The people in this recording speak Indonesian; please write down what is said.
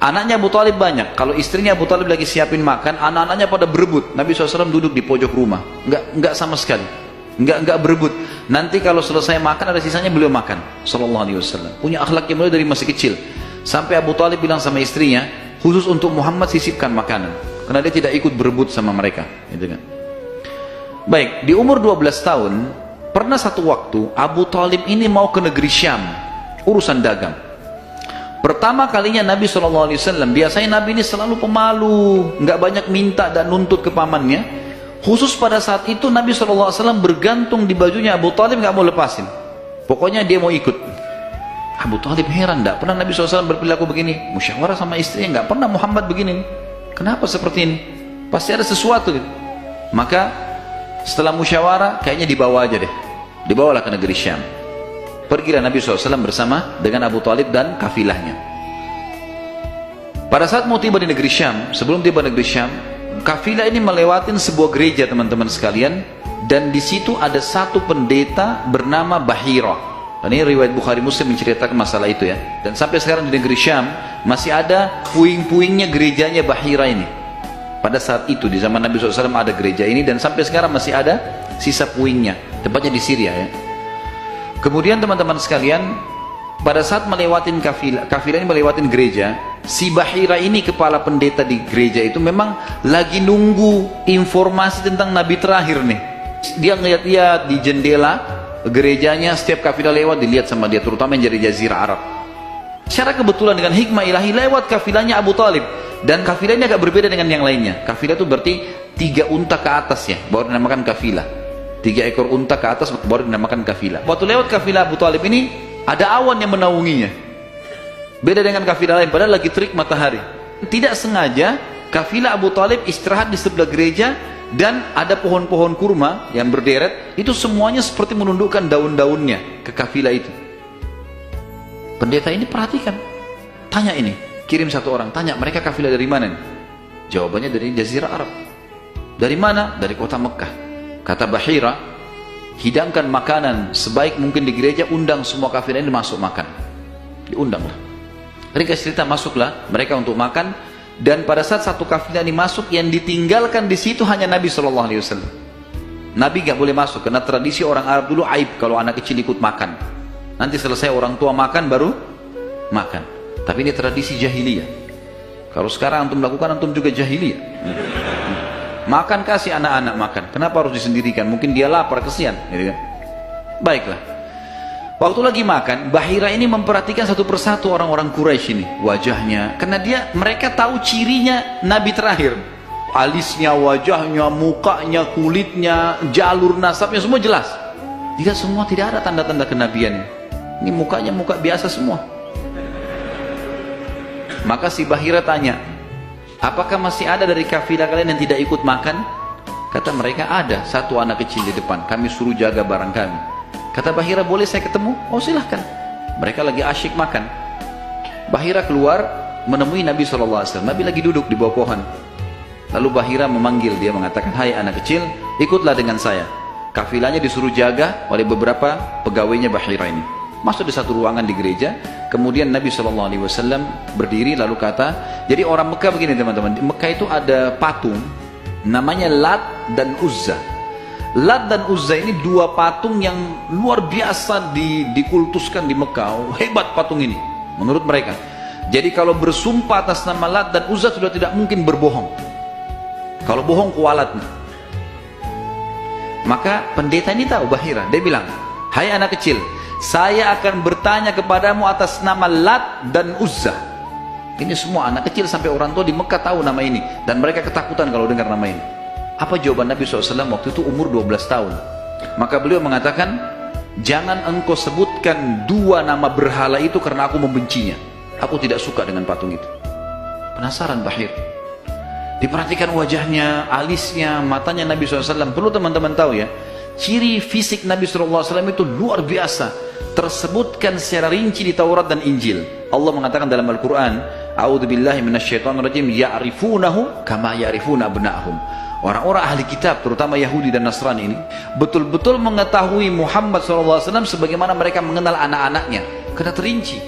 Anaknya Abu Talib banyak. Kalau istrinya Abu Talib lagi siapin makan, anak-anaknya pada berebut. Nabi SAW duduk di pojok rumah. Enggak sama sekali. Enggak berebut. Nanti kalau selesai makan ada sisanya beliau makan. Sallallahu alaihi wasallam. Punya akhlak yang mulia dari masih kecil. Sampai Abu Talib bilang sama istrinya, khusus untuk Muhammad sisipkan makanan. Karena dia tidak ikut berebut sama mereka. Gitu kan. Baik, di umur 12 tahun, pernah satu waktu Abu Talib ini mau ke negeri Syam. Urusan dagang. Pertama kalinya Nabi SAW, biasanya Nabi ini selalu pemalu. Nggak banyak minta dan nuntut ke pamannya. Khusus pada saat itu Nabi SAW bergantung di bajunya Abu Talib, nggak mau lepasin. Pokoknya dia mau ikut. Abu Talib heran, nggak pernah Nabi SAW berperilaku begini. Musyawarah sama istrinya, nggak pernah Muhammad begini. Kenapa seperti ini? Pasti ada sesuatu gitu. Maka setelah musyawarah, kayaknya dibawa aja deh. Dibawalah ke negeri Syam. Pergilah Nabi SAW bersama dengan Abu Talib dan kafilahnya. Pada saat mau tiba di negeri Syam, sebelum tiba di negeri Syam, kafilah ini melewatin sebuah gereja teman-teman sekalian, dan di situ ada satu pendeta bernama Bahira. Ini riwayat Bukhari Muslim menceritakan masalah itu ya. Dan sampai sekarang di negeri Syam masih ada puing-puingnya gerejanya Bahira ini. Pada saat itu di zaman Nabi SAW ada gereja ini, dan sampai sekarang masih ada sisa puingnya. Tempatnya di Syria ya. Kemudian teman-teman sekalian, pada saat melewatin kafilah ini melewatin gereja, si Bahira ini kepala pendeta di gereja itu memang lagi nunggu informasi tentang Nabi terakhir nih. Dia ngeliat-liat di jendela gerejanya, setiap kafilah lewat dilihat sama dia, terutama yang dari Jazirah Arab. Secara kebetulan dengan hikmah ilahi lewat kafilahnya Abu Talib, dan kafilah ini agak berbeda dengan yang lainnya. Kafilah itu berarti 3 unta ke atas ya, baru dinamakan kafilah. 3 ekor unta ke atas baru dinamakan kafilah. Waktu lewat kafilah Abu Talib ini, ada awan yang menaunginya. Beda dengan kafilah lain, padahal lagi terik matahari. Tidak sengaja kafilah Abu Talib istirahat di sebelah gereja, dan ada pohon-pohon kurma yang berderet, itu semuanya seperti menundukkan daun-daunnya ke kafilah itu. Pendeta ini perhatikan, tanya ini, kirim satu orang, tanya mereka kafilah dari mana nih? Jawabannya dari Jazirah Arab. Dari mana? Dari kota Mekah. Kata Bahira, hidangkan makanan sebaik mungkin di gereja, undang semua kafilah ini masuk makan. Diundanglah. Mereka cerita, masuklah mereka untuk makan, dan pada saat satu kafilah ini masuk, yang ditinggalkan di situ hanya Nabi SAW. Nabi gak boleh masuk, karena tradisi orang Arab dulu aib kalau anak kecil ikut makan. Nanti selesai orang tua makan baru makan. Tapi ini tradisi jahiliyah. Kalau sekarang antum lakukan, antum juga jahiliyah. Makan, kasih anak-anak makan. Kenapa harus disendirikan? Mungkin dia lapar, kesian. Baiklah. Waktu lagi makan, Bahira ini memperhatikan satu persatu orang-orang Quraisy ini, wajahnya. Karena mereka tahu cirinya Nabi terakhir. Alisnya, wajahnya, mukanya, kulitnya, jalur nasabnya, semua jelas. Tidak semua, tidak ada tanda-tanda kenabiannya. Ini mukanya muka biasa semua. Maka si Bahira tanya, apakah masih ada dari kafilah kalian yang tidak ikut makan? Kata mereka, ada satu anak kecil di depan, kami suruh jaga barang kami. Kata Bahira, boleh saya ketemu? Oh silahkan. Mereka lagi asyik makan. Bahira keluar menemui Nabi SAW. Nabi lagi duduk di bawah pohon. Lalu Bahira memanggil dia, mengatakan, hai anak kecil, ikutlah dengan saya. Kafilahnya disuruh jaga oleh beberapa pegawainya Bahira ini. Masuk di satu ruangan di gereja. Kemudian Nabi SAW berdiri lalu kata, jadi orang Mekah begini teman-teman, di Mekah itu ada patung namanya Lat dan Uzza. Lat dan Uzza ini 2 patung yang luar biasa dikultuskan di Mekah. Hebat patung ini menurut mereka. Jadi kalau bersumpah atas nama Lat dan Uzza sudah tidak mungkin berbohong. Kalau bohong kualatnya. Maka pendeta ini tahu Bahira, dia bilang, hai anak kecil, saya akan bertanya kepadamu atas nama Lat dan Uzza. Ini semua anak kecil sampai orang tua di Mekah tahu nama ini, dan mereka ketakutan kalau dengar nama ini. Apa jawaban Nabi SAW waktu itu? Umur 12 tahun. Maka beliau mengatakan, jangan engkau sebutkan 2 nama berhala itu karena aku membencinya. Aku tidak suka dengan patung itu. Penasaran Bahir. Diperhatikan wajahnya, alisnya, matanya Nabi SAW. Perlu teman-teman tahu ya, ciri fisik Nabi SAW itu luar biasa. Tersebutkan secara rinci di Taurat dan Injil. Allah mengatakan dalam Al-Quran, A'udzubillahi minasyaitonirrajim, ya'rifunahu kama ya'rifuna abna'ahum. Orang-orang ahli kitab, terutama Yahudi dan Nasrani ini, betul-betul mengetahui Muhammad SAW sebagaimana mereka mengenal anak-anaknya. Karena terinci.